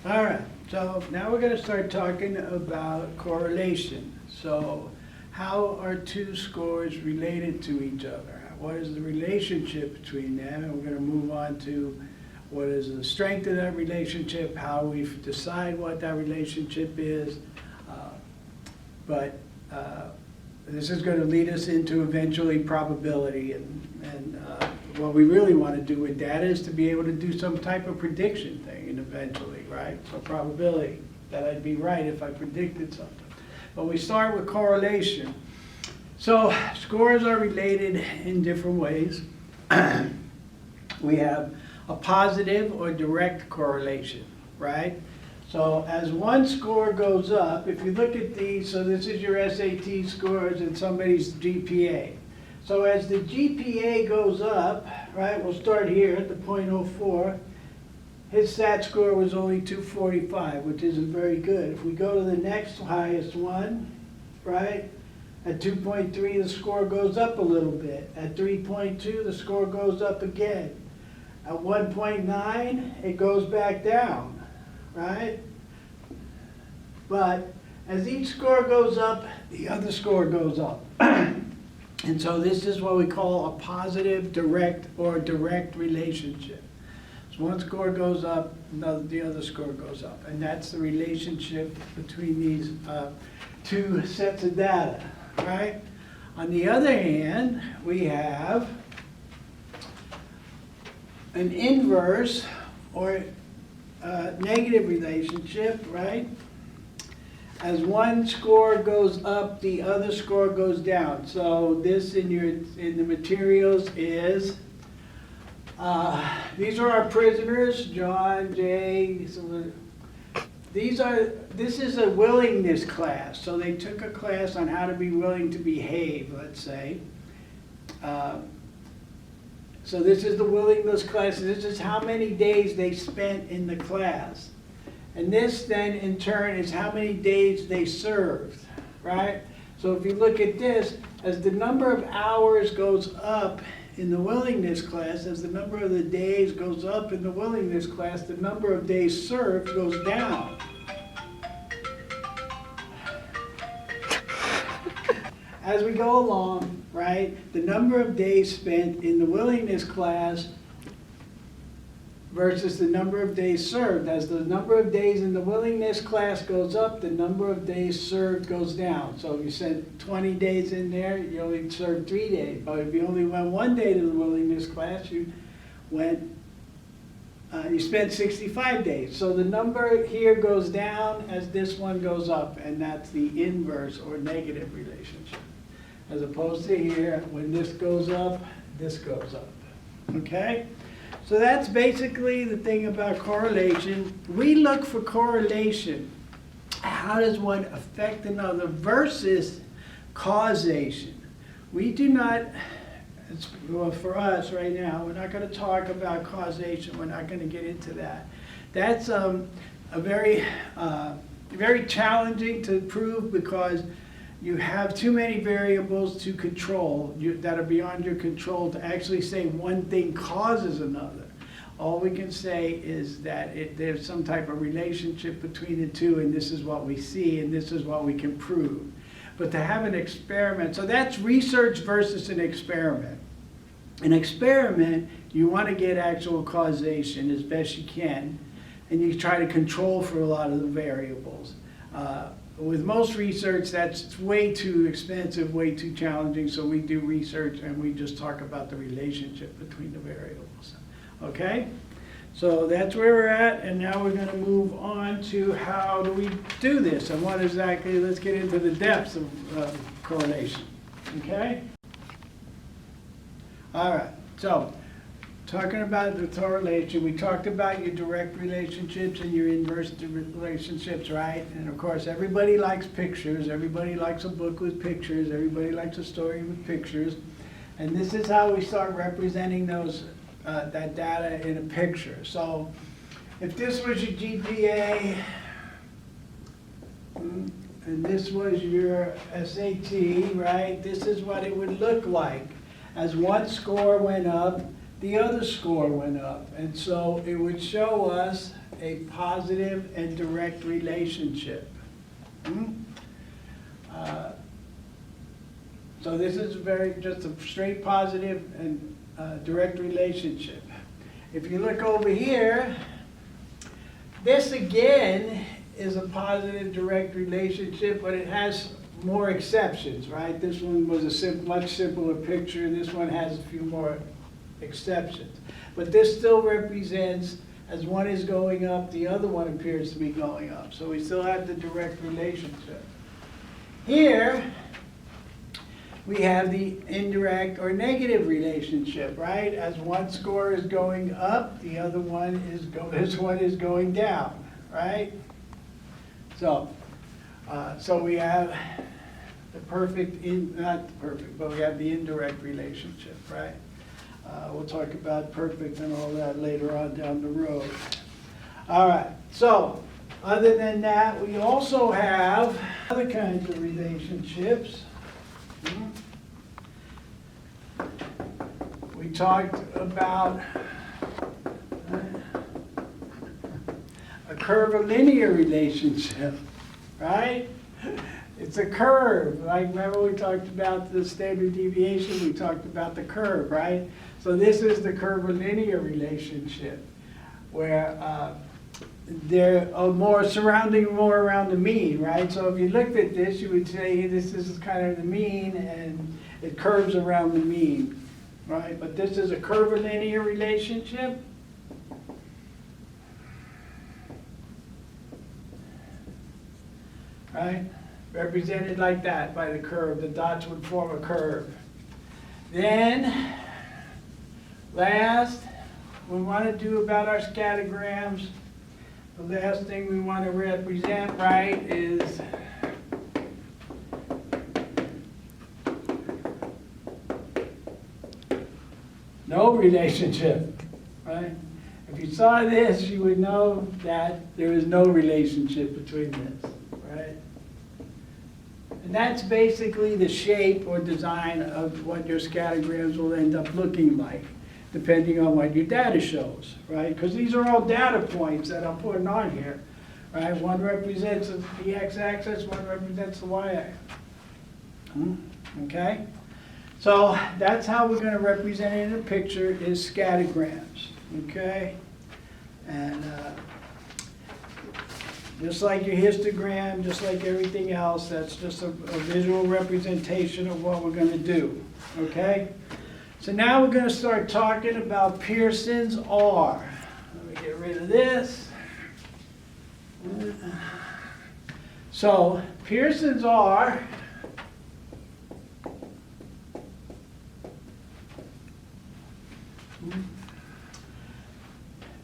All right, so now we're going to start talking about correlation. So how are two scores related to each other? What is the relationship between them? And we're going to move on to what is the strength of that relationship, how we decide what that relationship is. But this is going to lead us into eventually probability. And what we really want to do with data is to be able to do some type of prediction thing, and eventually, right? So probability, that I'd be right if I predicted something. But we start with correlation. So scores are related in different ways. We have a positive or direct correlation, right? So as one score goes up, if you look at these, so this is your SAT scores and somebody's GPA. So as the GPA goes up, right, we'll start here at the .04. His SAT score was only 245, which isn't very good. If we go to the next highest one, right, at 2.3 the score goes up a little bit. At 3.2 the score goes up again. At 1.9 it goes back down, right? But as each score goes up, the other score goes up. And so this is what we call a positive direct or direct relationship. So one score goes up, the other score goes up. And that's the relationship between these two sets of data, right? On the other hand, we have an inverse or negative relationship, right? As one score goes up, the other score goes down. So this in the materials is, these are our prisoners, John, Jay. So this is a willingness class. So they took a class on how to be willing to behave, let's say. So this is the willingness class. This is how many days they spent in the class. And this then in turn is how many days they served, right? So if you look at this, as the number of hours goes up in the willingness class, as the number of the days goes up in the willingness class, the number of days served goes down. As we go along, right, the number of days spent in the willingness class versus the number of days served. As the number of days in the willingness class goes up, the number of days served goes down. So if you sent 20 days in there, you only served 3 days. But if you only went 1 day to the willingness class, you spent 65 days. So the number here goes down as this one goes up, and that's the inverse or negative relationship. As opposed to here, when this goes up, this goes up. Okay? So that's basically the thing about correlation. We look for correlation. How does one affect another versus causation? We do not, well, for us right now, we're not going to talk about causation. We're not going to get into that. That's very challenging to prove because you have too many variables to control that are beyond your control to actually say one thing causes another. All we can say is that there's some type of relationship between the two, and this is what we see, and this is what we can prove. But to have an experiment, so that's research versus an experiment. An experiment, you want to get actual causation as best you can, and you try to control for a lot of the variables. With most research, that's way too expensive, way too challenging, so we do research and we just talk about the relationship between the variables. Okay? So that's where we're at, and now we're going to move on to how do we do this, and what exactly, let's get into the depths of correlation. Okay? All right, so talking about the correlation, we talked about your direct relationships and your inverse relationships, right? And of course, everybody likes pictures. Everybody likes a book with pictures. Everybody likes a story with pictures. And this is how we start representing those that data in a picture. So if this was your GPA, and this was your SAT, right? This is what it would look like. As one score went up, the other score went up. And so it would show us a positive and direct relationship. Hmm? So this is just a straight positive and direct relationship. If you look over here, this again is a positive direct relationship, but it has more exceptions, right? This one was a much simpler picture. This one has a few more exceptions. But this still represents, as one is going up, the other one appears to be going up. So we still have the direct relationship. Here, we have the indirect or negative relationship, right? As one score is going up, the other one this one is going down, right? So we have the perfect, not the perfect, but we have the indirect relationship, right? We'll talk about perfect and all that later on down the road. All right, so other than that, we also have other kinds of relationships. We talked about a curvilinear relationship, right? It's a curve. Like, remember we talked about the standard deviation, we talked about the curve, right? So this is the curvilinear relationship, where they're surrounding more around the mean, right? So if you looked at this, you would say this is kind of the mean, and it curves around the mean, right? But this is a curvilinear relationship. Right? Represented like that by the curve. The dots would form a curve. Then, last, we want to do about our scattergrams. The last thing we want to represent, right, is no relationship, right? If you saw this, you would know that there is no relationship between this, right? And that's basically the shape or design of what your scattergrams will end up looking like, depending on what your data shows, right? Because these are all data points that I'm putting on here, right? One represents the x-axis, one represents the y-axis. Okay? So that's how we're going to represent it in a picture, is scattergrams, okay? And just like your histogram, just like everything else, that's just a visual representation of what we're going to do, okay? So now we're going to start talking about Pearson's R. Let me get rid of this. So Pearson's R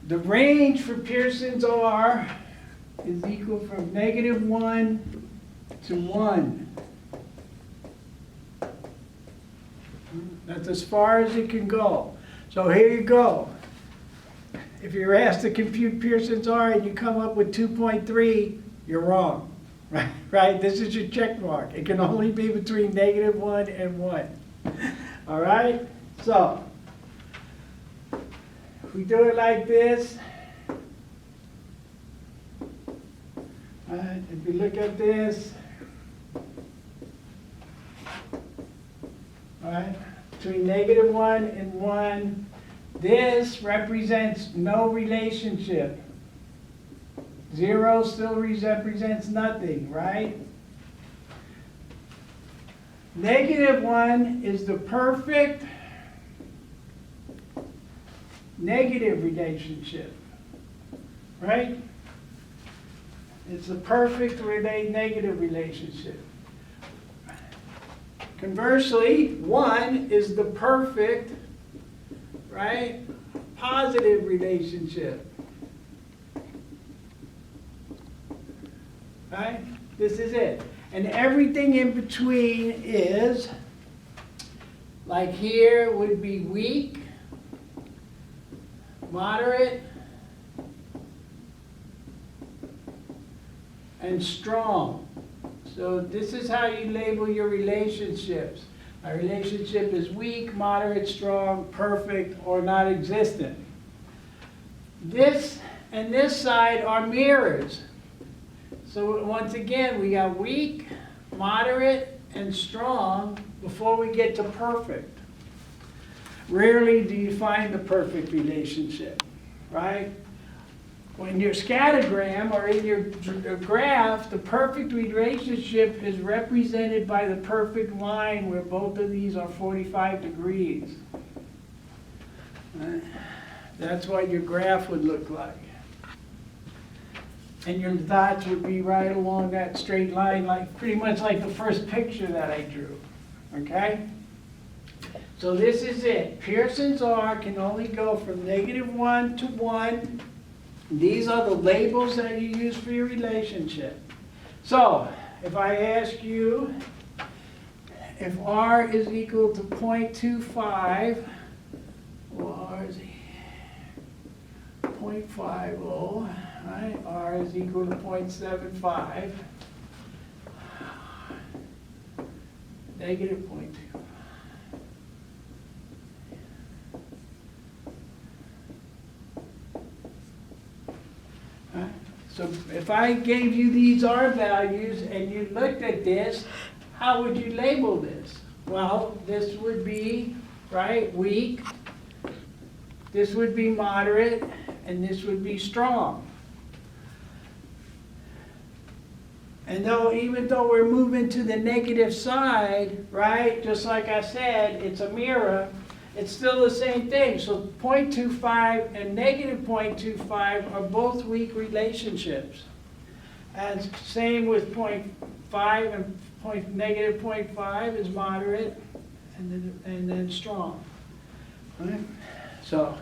the range for Pearson's R is equal from -1 to 1. That's as far as it can go. So here you go. If you're asked to compute Pearson's R and you come up with 2.3, you're wrong. Right? This is your check mark. It can only be between -1 and 1. All right? So, if we do it like this, if you look at this, all right, between -1 and 1, this represents no relationship. 0 still represents nothing, right? -1 is the perfect negative relationship, right? It's the perfect negative relationship. Conversely, 1 is the perfect, right, positive relationship. Right? This is it. And everything in between is, like here would be weak, moderate, and strong. So this is how you label your relationships. A relationship is weak, moderate, strong, perfect, or non-existent. This and this side are mirrors. So once again, we got weak, moderate, and strong before we get to perfect. Rarely do you find the perfect relationship, right? When your scattergram or in your graph, the perfect relationship is represented by the perfect line where both of these are 45 degrees. Right? That's what your graph would look like. And your dots would be right along that straight line, like pretty much like the first picture that I drew. Okay? So this is it. Pearson's R can only go from -1 to 1. These are the labels that you use for your relationship. So, if I ask you if R is equal to 0.25, well, R is 0.50, right? R is equal to 0.75, -0.2. So if I gave you these R values and you looked at this, how would you label this? Well, this would be, right, weak, this would be moderate, and this would be strong. And even though we're moving to the negative side, right, just like I said, it's a mirror, it's still the same thing. So 0.25 and -0.25 are both weak relationships. And same with 0.5 and -0.5 is moderate and then strong. Right? So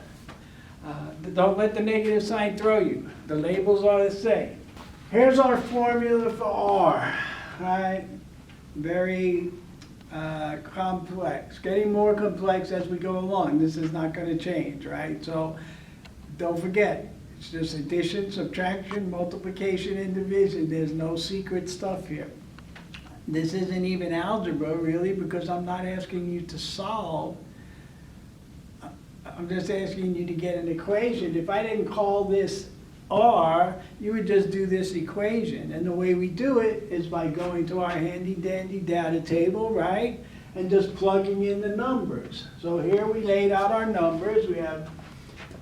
don't let the negative sign throw you. The labels are the same. Here's our formula for R. Right? Very complex, getting more complex as we go along. This is not going to change, right? So don't forget, it's just addition, subtraction, multiplication, and division. There's no secret stuff here. This isn't even algebra, really, because I'm not asking you to solve. I'm just asking you to get an equation. If I didn't call this R, you would just do this equation. And the way we do it is by going to our handy dandy data table, right? And just plugging in the numbers. So here we laid out our numbers. We have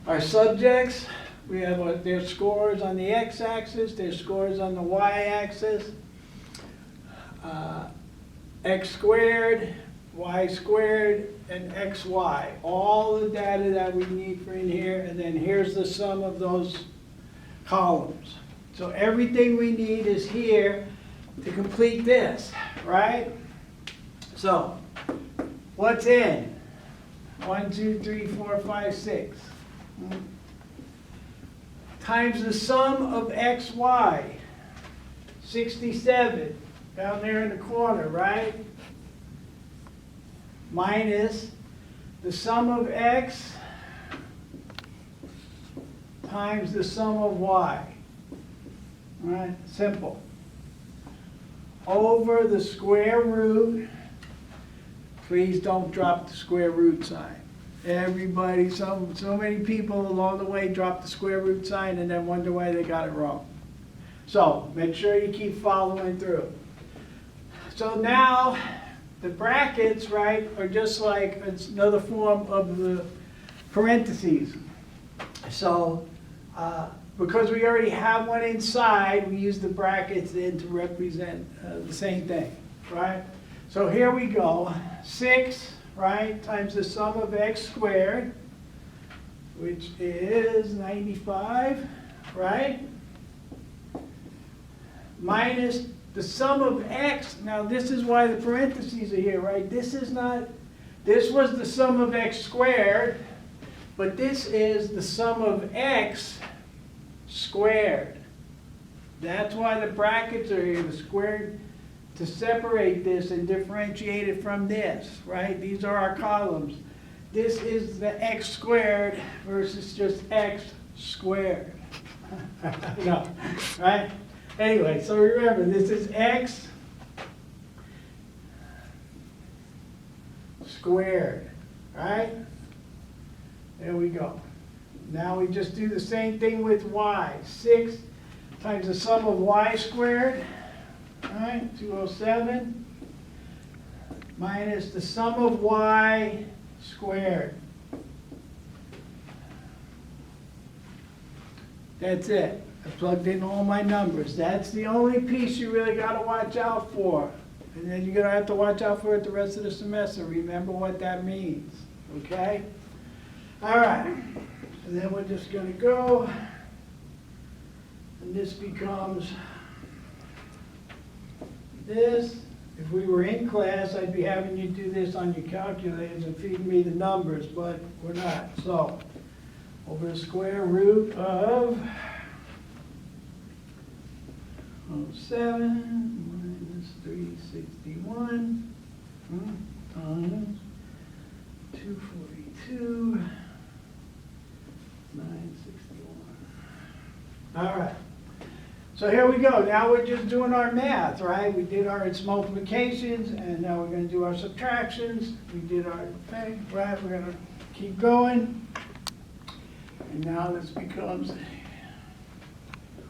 our subjects. We have their scores on the x-axis, their scores on the y-axis. X squared, y squared, and xy. All the data that we need for in here. And then here's the sum of those columns. So everything we need is here to complete this, right? So, what's in? 1, 2, 3, 4, 5, 6. Times the sum of x, y. 67, down there in the corner, right? Minus the sum of x times the sum of y. All right, simple. Over the square root. Please don't drop the square root sign. Everybody, so many people along the way drop the square root sign and then wonder why they got it wrong. So make sure you keep following through. So now the brackets, right, are just like another form of the parentheses. So because we already have one inside, we use the brackets then to represent the same thing, right? So here we go, 6, right, times the sum of x squared, which is 95, right? Minus the sum of x, now this is why the parentheses are here, right? This was the sum of x squared, but this is the sum of x squared. That's why the brackets are here, the squared, to separate this and differentiate it from this, right? These are our columns. This is the x squared versus just x squared. No, right? Anyway, so remember, this is x squared, right? There we go. Now we just do the same thing with y. 6 times the sum of y squared, right? 207 minus the sum of y squared. That's it. I plugged in all my numbers. That's the only piece you really got to watch out for. And then you're going to have to watch out for it the rest of the semester. Remember what that means, okay? All right. And then we're just going to go, and this becomes this. If we were in class, I'd be having you do this on your calculators and feeding me the numbers, but we're not. So, over the square root of 7 minus 361 times 242, 961. All right. So here we go. Now we're just doing our math, right? We did our its multiplications, and now we're going to do our subtractions. We did our thing, right? We're going to keep going. And now this becomes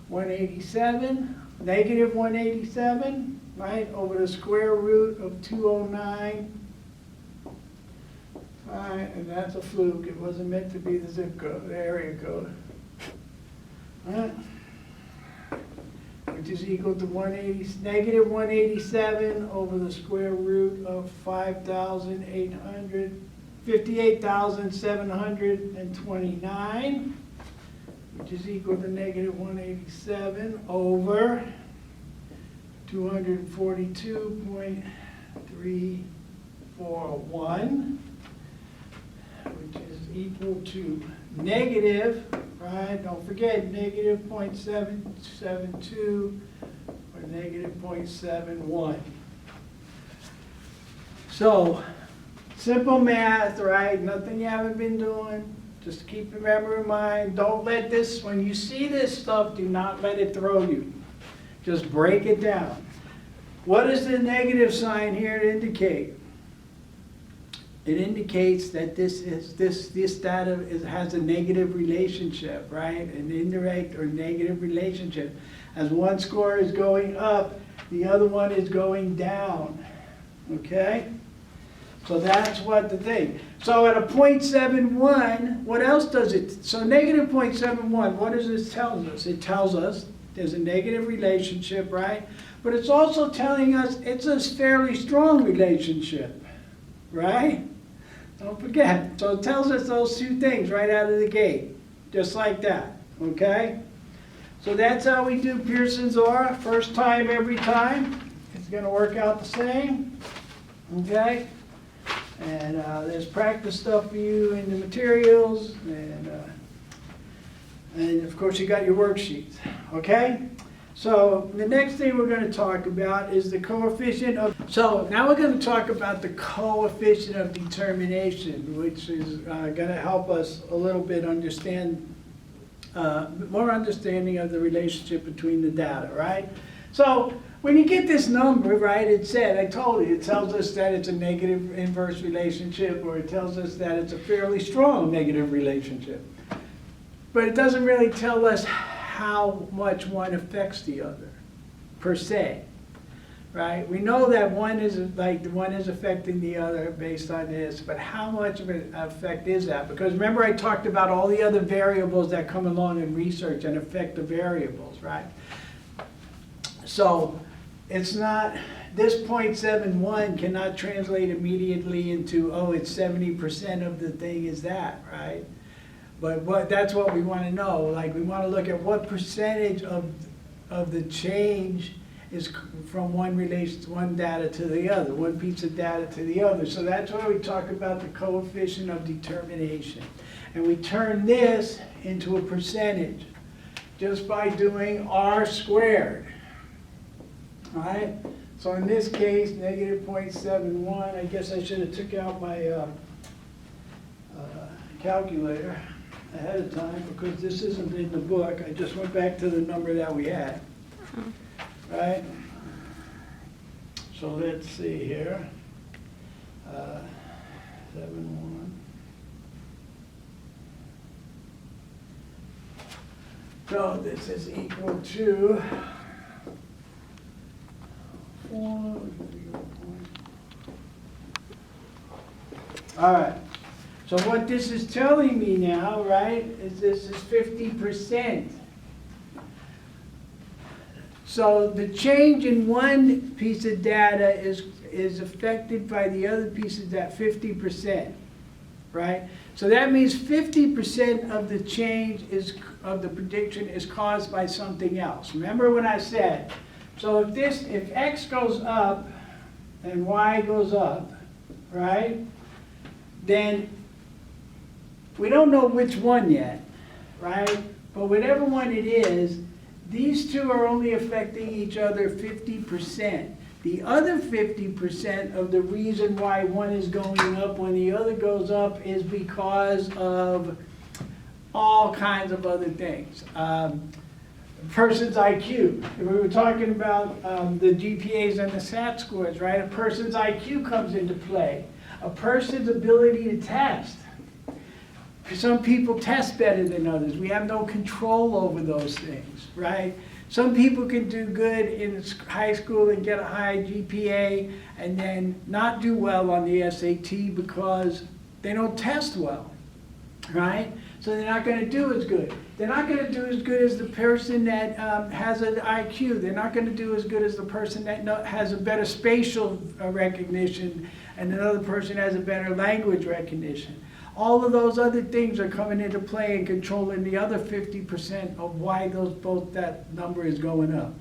187, negative 187, right, over the square root of 209. All right, and that's a fluke. It wasn't meant to be the zip code, the area code. All right. Which is equal to negative 187 over the square root of 58,729, which is equal to negative 187 over 242.341, which is equal to negative, right, don't forget, negative 0.772 or negative 0.71. So, simple math, right? Nothing you haven't been doing. Just keep the memory in mind. Don't let this, when you see this stuff, do not let it throw you. Just break it down. What does the negative sign here indicate? It indicates that this data has a negative relationship, right? An indirect or negative relationship. As one score is going up, the other one is going down. Okay? So that's what the thing. So at a 0.71, what else does it? So negative 0.71, what does this tell us? It tells us there's a negative relationship, right? But it's also telling us it's a fairly strong relationship, right? Don't forget. So it tells us those two things right out of the gate, just like that, okay? So that's how we do Pearson's Aura. First time, every time. It's going to work out the same, okay? And there's practice stuff for you in the materials, and of course you got your worksheets, okay? So the next thing we're going to talk about is the coefficient of, so now we're going to talk about the coefficient of determination, which is going to help us a little bit understand, more understanding of the relationship between the data, right? So when you get this number, right, it said, I told you, it tells us that it's a negative inverse relationship, or it tells us that it's a fairly strong negative relationship. But it doesn't really tell us how much one affects the other, per se, right? We know that one is affecting the other based on this, but how much of an effect is that? Because remember I talked about all the other variables that come along in research and affect the variables, right? So it's not, this 0.71 cannot translate immediately into, oh, it's 70% of the thing is that, right? But that's what we want to know. Like, we want to look at what percentage of the change is from one data to the other, one piece of data to the other. So that's why we talk about the coefficient of determination. And we turn this into a percentage just by doing r squared. All right? So in this case, negative 0.71, I guess I should have took out my calculator ahead of time, because this isn't in the book. I just went back to the number that we had, right? So let's see here. 7, 1. So this is equal to 4. All right. So what this is telling me now, right, is this is 50%. So the change in one piece of data is affected by the other piece of that 50%, right? So that means 50% of the change of the prediction is caused by something else. Remember when I said, so if X goes up and Y goes up, right, then we don't know which one yet, right? But whatever one it is, these two are only affecting each other 50%. The other 50% of the reason why one is going up when the other goes up is because of all kinds of other things. Person's IQ. We were talking about the GPAs and the SAT scores, right? A person's IQ comes into play. A person's ability to test. Some people test better than others. We have no control over those things, right? Some people can do good in high school and get a high GPA and then not do well on the SAT because they don't test well, right? So they're not going to do as good. They're not going to do as good as the person that has an IQ. They're not going to do as good as the person that has a better spatial recognition and another person has a better language recognition. All of those other things are coming into play and controlling the other 50% of why that number is going up.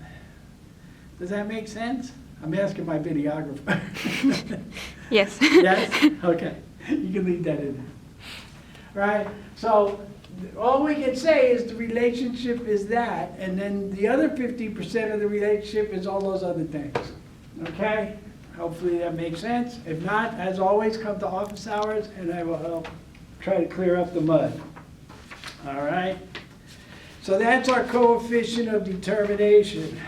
Does that make sense? I'm asking my videographer. Yes. Yes? Okay. You can leave that in there. Right? So all we can say is the relationship is that, and then the other 50% of the relationship is all those other things. Okay? Hopefully that makes sense. If not, as always, come to office hours and I will help try to clear up the mud. All right? So that's our coefficient of determination.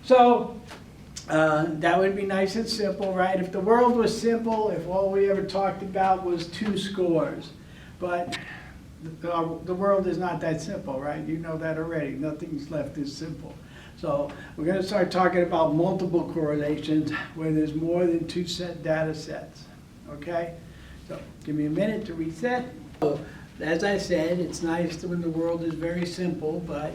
So that would be nice and simple, right? If the world was simple, if all we ever talked about was 2 scores. But the world is not that simple, right? You know that already. Nothing's left is simple. So we're going to start talking about multiple correlations where there's more than 2 set data sets. Okay? So give me a minute to reset. So, as I said, it's nice when the world is very simple, but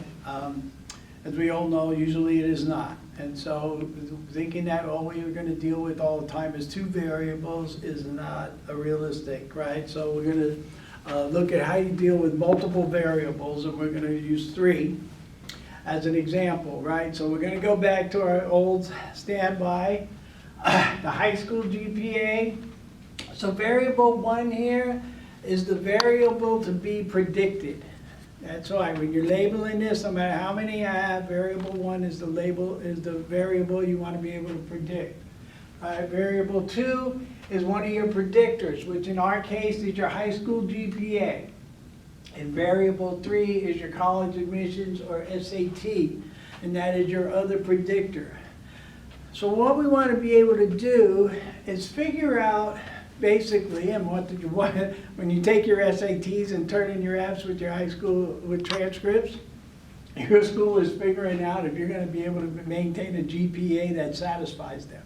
as we all know, usually it is not. And so thinking that all we are going to deal with all the time is 2 variables is not a realistic, right? So we're going to look at how you deal with multiple variables, and we're going to use 3 as an example, right? So we're going to go back to our old standby, the high school GPA. So variable 1 here is the variable to be predicted. That's why when you're labeling this, no matter how many I have, variable 1 is the variable you want to be able to predict. Variable 2 is one of your predictors, which in our case is your high school GPA. And variable 3 is your college admissions or SAT, and that is your other predictor. So what we want to be able to do is figure out basically, and when you take your SATs and turn in your apps with your high school with transcripts, your school is figuring out if you're going to be able to maintain a GPA that satisfies them.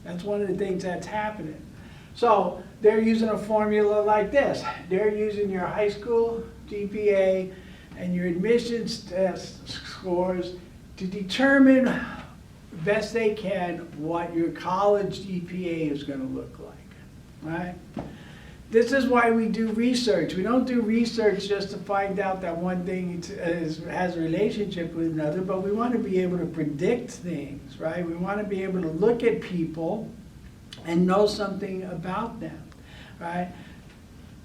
That's one of the things that's happening. So they're using a formula like this. They're using your high school GPA and your admissions test scores to determine best they can what your college GPA is going to look like, right? This is why we do research. We don't do research just to find out that one thing has a relationship with another, but we want to be able to predict things, right? We want to be able to look at people and know something about them, right?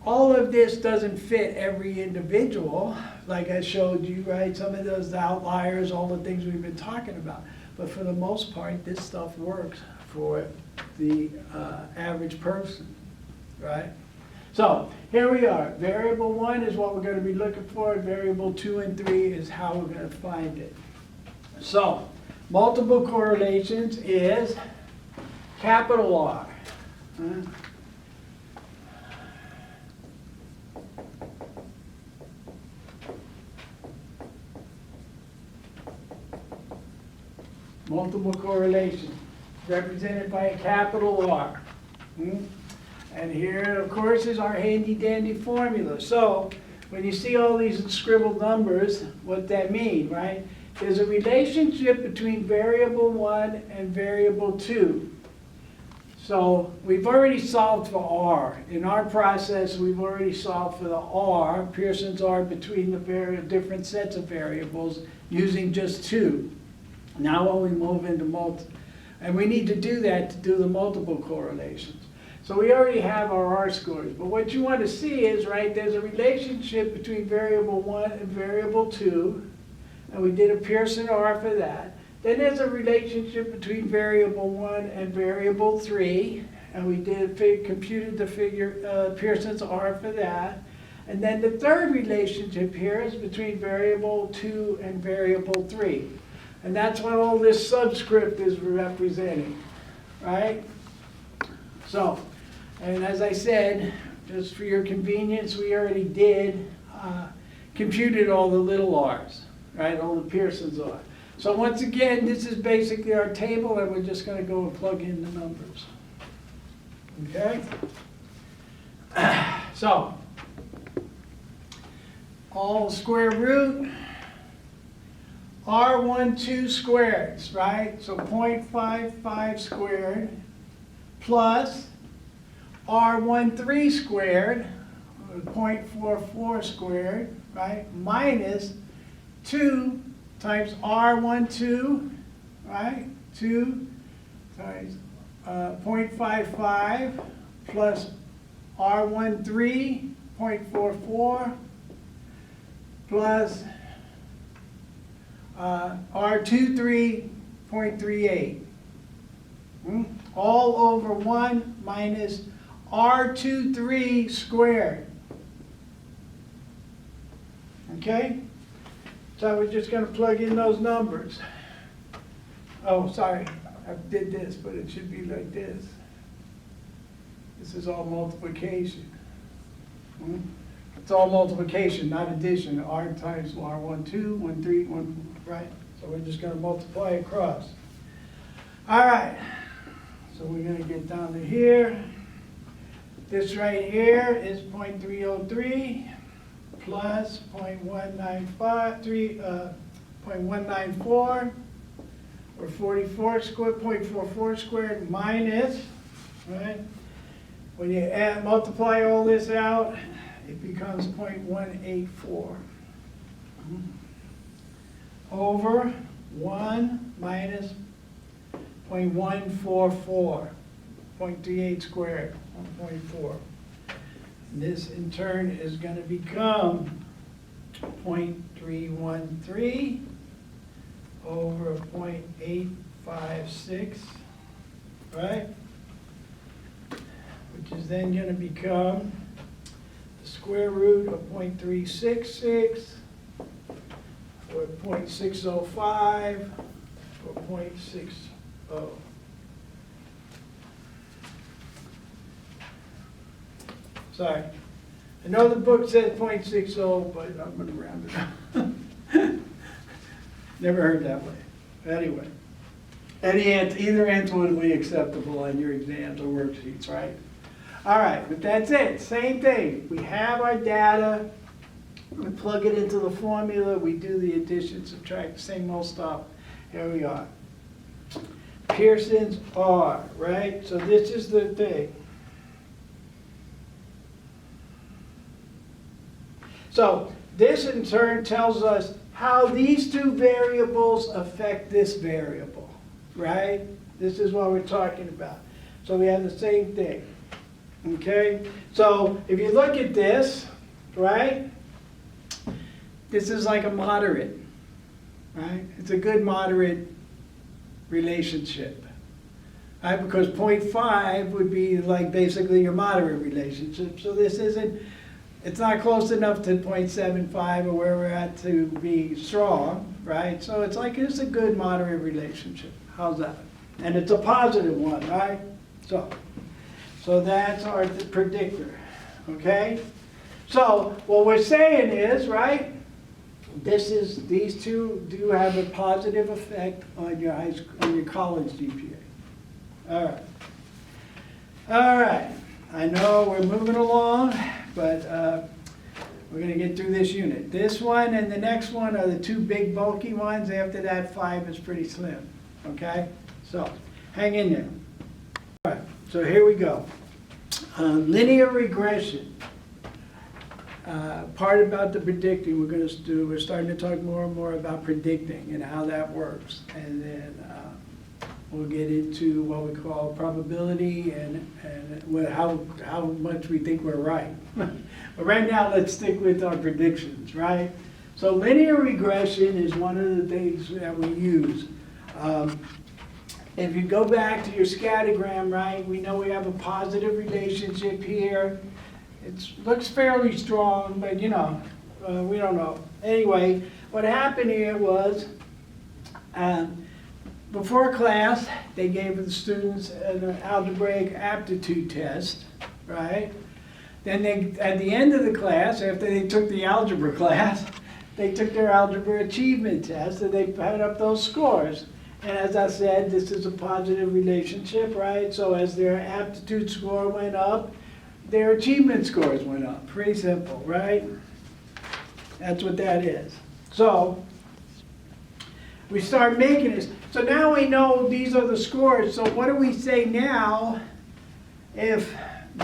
All of this doesn't fit every individual, like I showed you, right? Some of those outliers, all the things we've been talking about. But for the most part, this stuff works for the average person, right? So here we are. Variable 1 is what we're going to be looking for. Variable 2 and 3 is how we're going to find it. So multiple correlations is capital R. multiple correlation, represented by a capital R. And here, of course, is our handy dandy formula. So when you see all these scribbled numbers, what that mean, right? There's a relationship between variable 1 and variable 2. So we've already solved for R. In our process, we've already solved for the R, Pearson's R, between the different sets of variables using just 2. Now when we move into and we need to do that to do the multiple correlations. So we already have our R scores, but what you want to see is, right, there's a relationship between variable 1 and variable 2, and we did a Pearson R for that. Then there's a relationship between variable 1 and variable 3, and we computed the figure Pearson's R for that. And then the third relationship here is between variable 2 and variable 3. And that's what all this subscript is representing, right? So, and as I said, just for your convenience, we already did computed all the little r's, right? All the Pearson's R. So once again, this is basically our table, and we're just going to go and plug in the numbers. Okay? So, all square root, R12 squareds, right? So 0.55 squared plus R13 squared, 0.44 squared, right? Minus 2 times R12, right? 2 times 0.55 plus R13, 0.44 plus R23, 0.38. All over 1 minus R23 squared. Okay? So we're just going to plug in those numbers. Oh, sorry, I did this, but it should be like this. This is all multiplication. It's all multiplication, not addition. R times R12, 13, 1, right? So we're just going to multiply across. All right. So we're going to get down to here. This right here is 0.303 plus 0.194, or 44 squared, 0.44 squared minus, right? When you multiply all this out, it becomes 0.184 over 1 minus 0.144, 0.38 squared, 1.4. This in turn is going to become 0.313 over 0.856, right? Which is then going to become the square root of 0.366 or 0.605 or 0.60. Sorry. I know the book says 0.60, but I'm going to round it up. Never heard that way. Anyway, either answer would be acceptable on your exams or worksheets, right? All right, but that's it. Same thing. We have our data. We plug it into the formula. We do the addition, subtract, same old stuff. Here we are. Pearson's R, right? So this is the thing. So this in turn tells us how these two variables affect this variable, right? This is what we're talking about. So we have the same thing, okay? So if you look at this, right? This is like a moderate, right? It's a good moderate relationship, right? Because 0.5 would be like basically your moderate relationship. So this isn't, it's not close enough to 0.75 or where we're at to be strong, right? So it's like it's a good moderate relationship. How's that? And it's a positive one, right? So that's our predictor, okay? So what we're saying is, right, these two do have a positive effect on your on your college GPA. All right. All right. I know we're moving along, but we're going to get through this unit. This one and the next one are the two big bulky ones. After that, 5 is pretty slim. Okay? So, hang in there. All right. So here we go. Linear regression. Part about the predicting we're starting to talk more and more about predicting and how that works. And then we'll get into what we call probability and how much we think we're right. But right now, let's stick with our predictions, right? So linear regression is one of the things that we use. If you go back to your scattergram, right, we know we have a positive relationship here. It looks fairly strong, but we don't know. Anyway, what happened here was, before class, they gave the students an algebraic aptitude test, right? Then at the end of the class, after they took the algebra class, they took their algebra achievement test, and they put up those scores. And as I said, this is a positive relationship, right? So as their aptitude score went up, their achievement scores went up. Pretty simple, right? That's what that is. So we start making this. So now we know these are the scores. So what do we say now if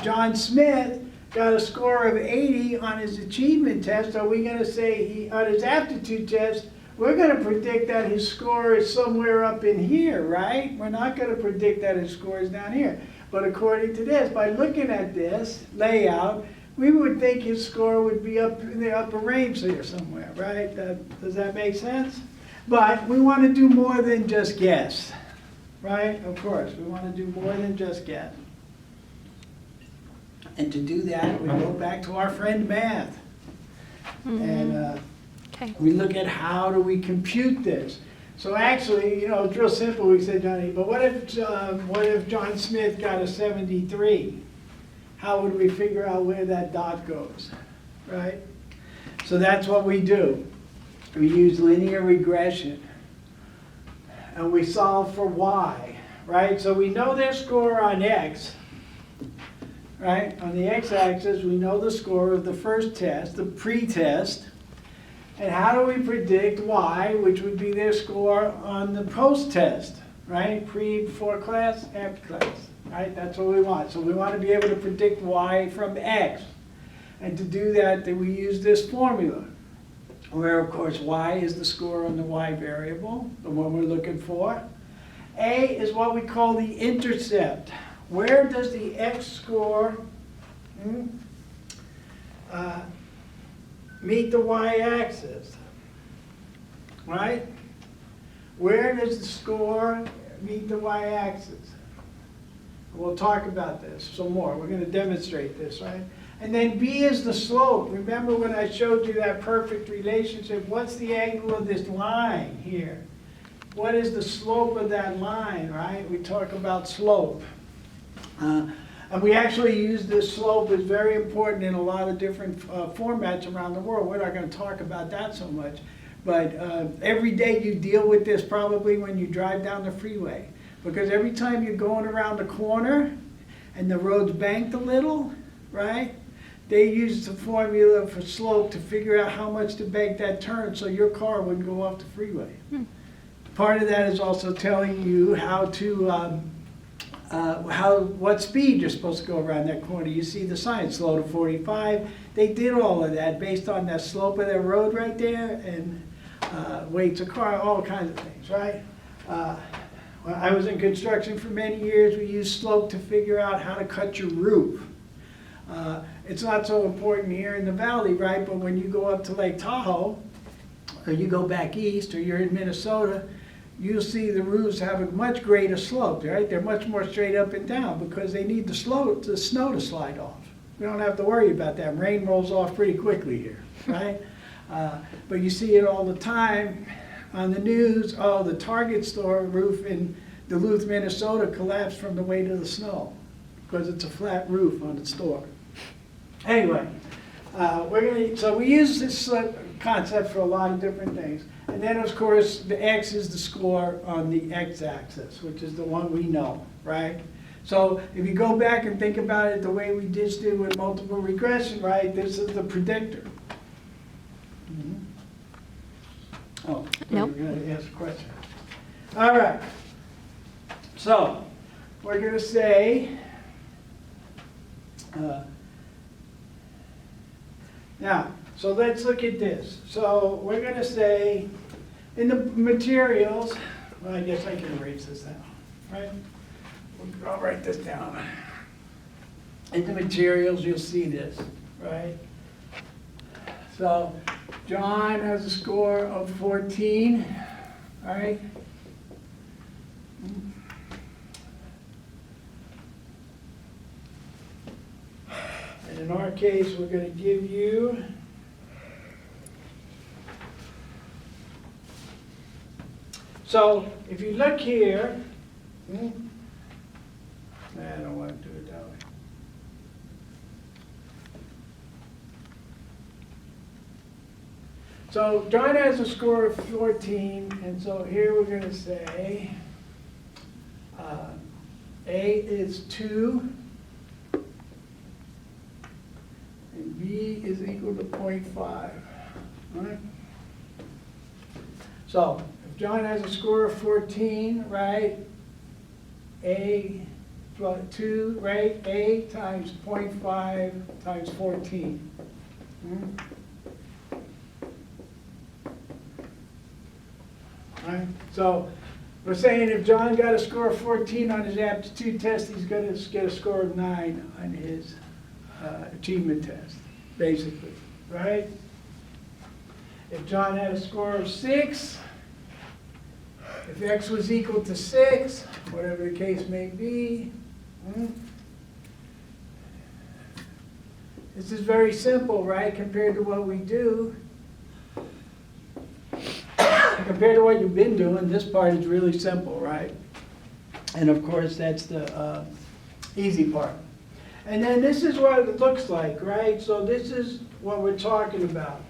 John Smith got a score of 80 on his achievement test? Are we going to say on his aptitude test, we're going to predict that his score is somewhere up in here, right? We're not going to predict that his score is down here. But according to this, by looking at this layout, we would think his score would be up in the upper range here somewhere, right? Does that make sense? But we want to do more than just guess, right? Of course, we want to do more than just guess. And to do that, we go back to our friend math. And we look at how do we compute this. So actually, it's real simple. We said, Johnny, but what if John Smith got a 73? How would we figure out where that dot goes, right? So that's what we do. We use linear regression, and we solve for y, right? So we know their score on x, right? On the x-axis, we know the score of the first test, the pre-test. And how do we predict y, which would be their score on the post-test, right? Before class, after class, right? That's what we want. So we want to be able to predict y from x. And to do that, then we use this formula, where, of course, y is the score on the y variable, the one we're looking for. A is what we call the intercept. Where does the x score meet the y-axis, right? Where does the score meet the y-axis? We'll talk about this some more. We're going to demonstrate this, right? And then B is the slope. Remember when I showed you that perfect relationship? What's the angle of this line here? What is the slope of that line, right? We talk about slope. And we actually use this slope. It's very important in a lot of different formats around the world. We're not going to talk about that so much. But every day you deal with this probably when you drive down the freeway. Because every time you're going around the corner and the road's banked a little, right? They use the formula for slope to figure out how much to bank that turn so your car wouldn't go off the freeway. Part of that is also telling you how to what speed you're supposed to go around that corner. You see the sign, slow to 45. They did all of that based on that slope of that road right there and weights of car, all kinds of things, right? When I was in construction for many years, we used slope to figure out how to cut your roof. It's not so important here in the valley, right? But when you go up to Lake Tahoe, or you go back east, or you're in Minnesota, you'll see the roofs have a much greater slope, right? They're much more straight up and down because they need the snow to slide off. We don't have to worry about that. Rain rolls off pretty quickly here, right? But you see it all the time on the news. Oh, the Target store roof in Duluth, Minnesota collapsed from the weight of the snow because it's a flat roof on the store. Anyway, so we use this concept for a lot of different things. And then, of course, the x is the score on the x-axis, which is the one we know, right? So if you go back and think about it the way we just did with multiple regression, right, this is the predictor. Mhm. Oh, No. you're going to ask a question. All right. So we're going to say, now, so let's look at this. So we're going to say, in the materials, well, I guess I can erase this now, right? I'll write this down. In the materials, you'll see this, right? So John has a score of 14, right? And in our case, we're going to give you so if you look here, I don't want to do it that way. So John has a score of 14, and so here we're going to say A is 2, and B is equal to 0.5. All right? So if John has a score of 14, right, A plus 2, right, A times 0.5 times 14. All right, so we're saying if John got a score of 14 on his aptitude test, he's going to get a score of 9 on his achievement test, basically, right? If John had a score of 6, if x was equal to 6, whatever the case may be, this is very simple, right, compared to what we do. Compared to what you've been doing, this part is really simple, right? And of course, that's the easy part. And then this is what it looks like, right? So this is what we're talking about.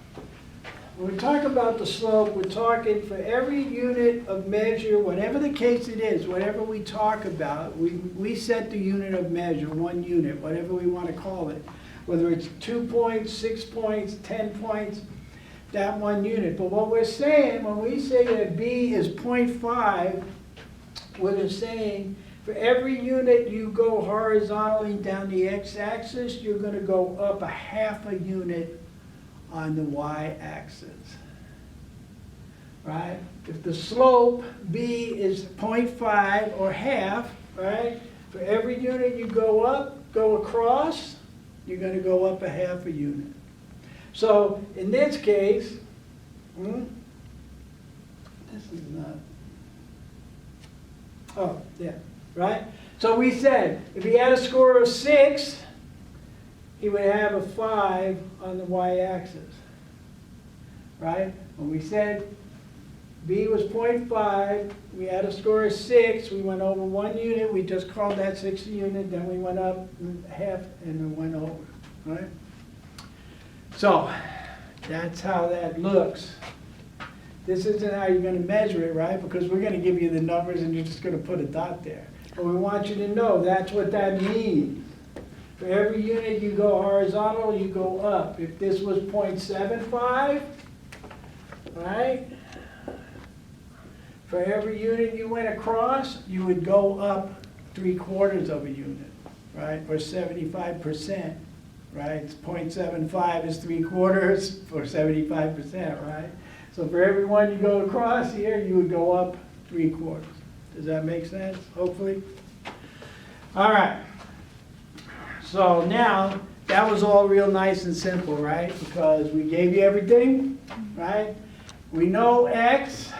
When we talk about the slope, we're talking for every unit of measure, whatever the case it is, whatever we talk about, we set the unit of measure, 1 unit, whatever we want to call it. Whether it's 2 points, 6 points, 10 points, that 1 unit. But what we're saying, when we say that B is 0.5, we're saying for every unit you go horizontally down the x-axis, you're going to go up a half a unit on the y-axis, right? If the slope B is 0.5 or half, right? For every unit you go up, go across, you're going to go up a half a unit. So in this case, this is not, oh, yeah, right? So we said if he had a score of 6, he would have a 5 on the y-axis, right? When we said B was 0.5, we had a score of 6, we went over 1 unit, we just called that 6th unit, then we went up half and then went over, right? So that's how that looks. This isn't how you're going to measure it, right? Because we're going to give you the numbers and you're just going to put a dot there. But we want you to know that's what that means. For every unit you go horizontal, you go up. If this was 0.75, right? For every unit you went across, you would go up 3/4 of a unit, right? Or 75%. Right, it's 0.75 is 3/4 for 75%, right? So for every one you go across here, you would go up 3/4. Does that make sense? Hopefully. All right. So now that was all real nice and simple, right? Because we gave you everything, right? We know x.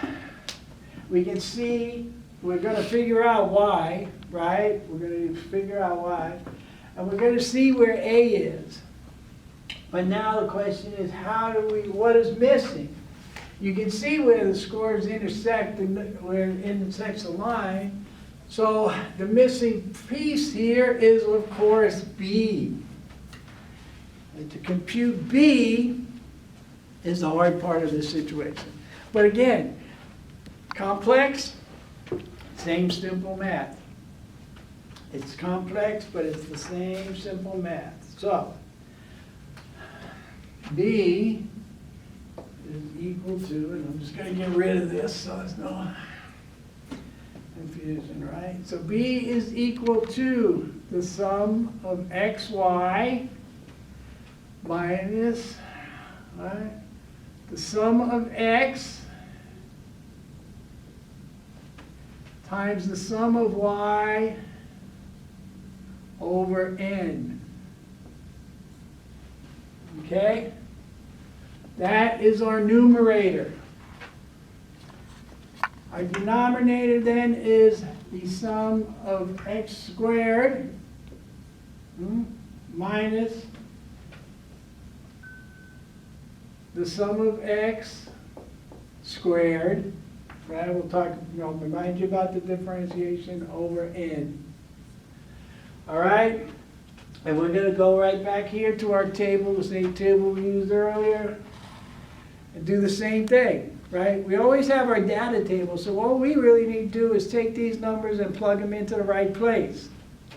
We can see. We're going to figure out y, right? We're going to figure out y. And we're going to see where A is. But now the question is, what is missing? You can see where the scores intersect and where it intersects a line. So the missing piece here is, of course, B. And to compute B, is the hard part of this situation. But again, complex, same simple math. It's complex, but it's the same simple math. So, B is equal to, and I'm just gonna get rid of this so there's no confusion, right? So B is equal to the sum of xy minus, right, the sum of x times the sum of y over n. Okay? That is our numerator. Our denominator then is the sum of x squared minus the sum of x squared, right? We'll talk, remind you about the differentiation over n. All right? And we're going to go right back here to our table, the same table we used earlier, and do the same thing, right? We always have our data table, so what we really need to do is take these numbers and plug them into the right place,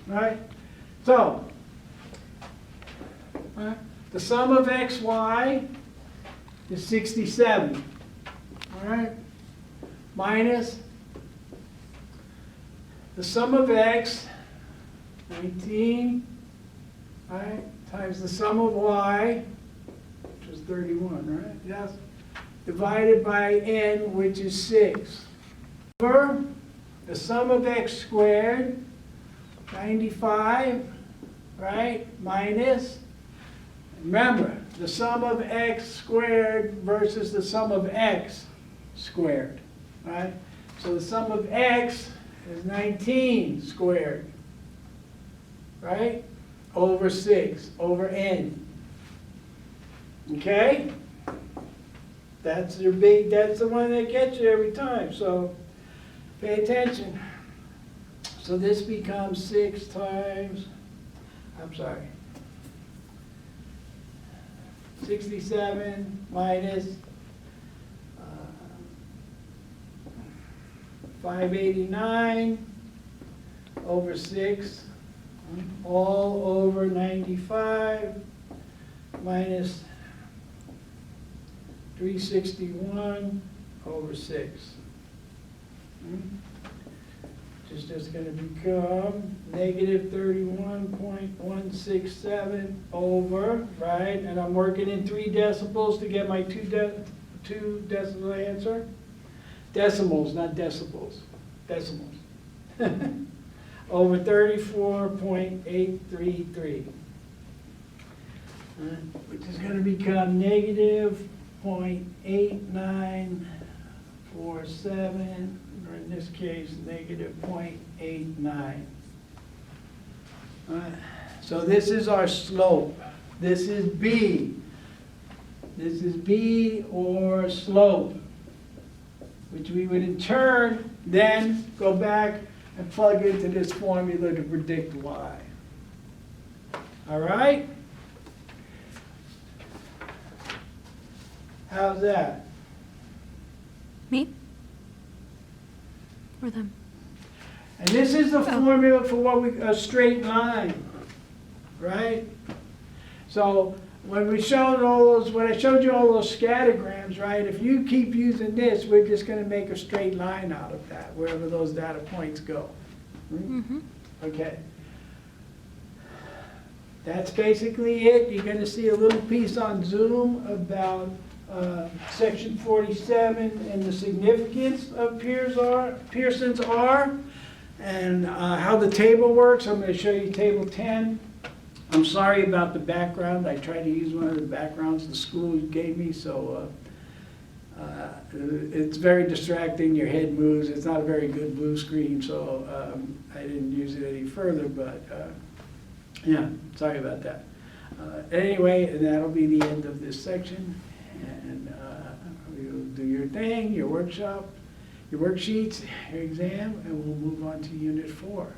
right? So, the sum of xy is 67, all right? Minus the sum of x, 19, all right, times the sum of y, which is 31, right? Yes. Divided by n, which is 6. Over the sum of x squared, 95, right, minus, remember, the sum of x squared versus the sum of x squared, right? So the sum of x is 19 squared, right, over 6, over n. Okay? That's your big, that's the one that gets you every time, so pay attention. So this becomes 6 times, 67 minus 589 over 6, all over 95 minus 361 over 6. Which is just going to become negative 31.167 over, right? And I'm working in 3 decibels to get my two decimal answer. Decimals, not decibels. Decimals. Over 34.833. Which is going to become negative 0.8947, or in this case, negative 0.89. So this is our slope. This is B. This is B, or slope, which we would in turn then go back and plug into this formula to predict y. All right? How's that? Me? Or them? And this is the formula for what a straight line, right? So when I showed you all those scattergrams, right? If you keep using this, we're just going to make a straight line out of that, wherever those data points go. Mm-hmm. Okay. That's basically it. You're going to see a little piece on Zoom about section 47 and the significance of Pearson's R, and how the table works. I'm going to show you table 10. I'm sorry about the background. I tried to use one of the backgrounds the school gave me, so it's very distracting. Your head moves. It's not a very good blue screen, so I didn't use it any further, but yeah, sorry about that. Anyway, and that'll be the end of this section. And you'll do your thing, your workshop, your worksheets, your exam, and we'll move on to Unit 4.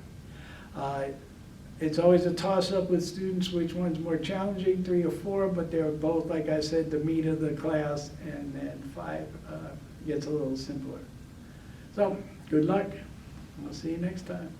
It's always a toss-up with students, which one's more challenging, 3 or 4, but they're both, like I said, the meat of the class, and then 5 gets a little simpler. So, good luck. We'll see you next time.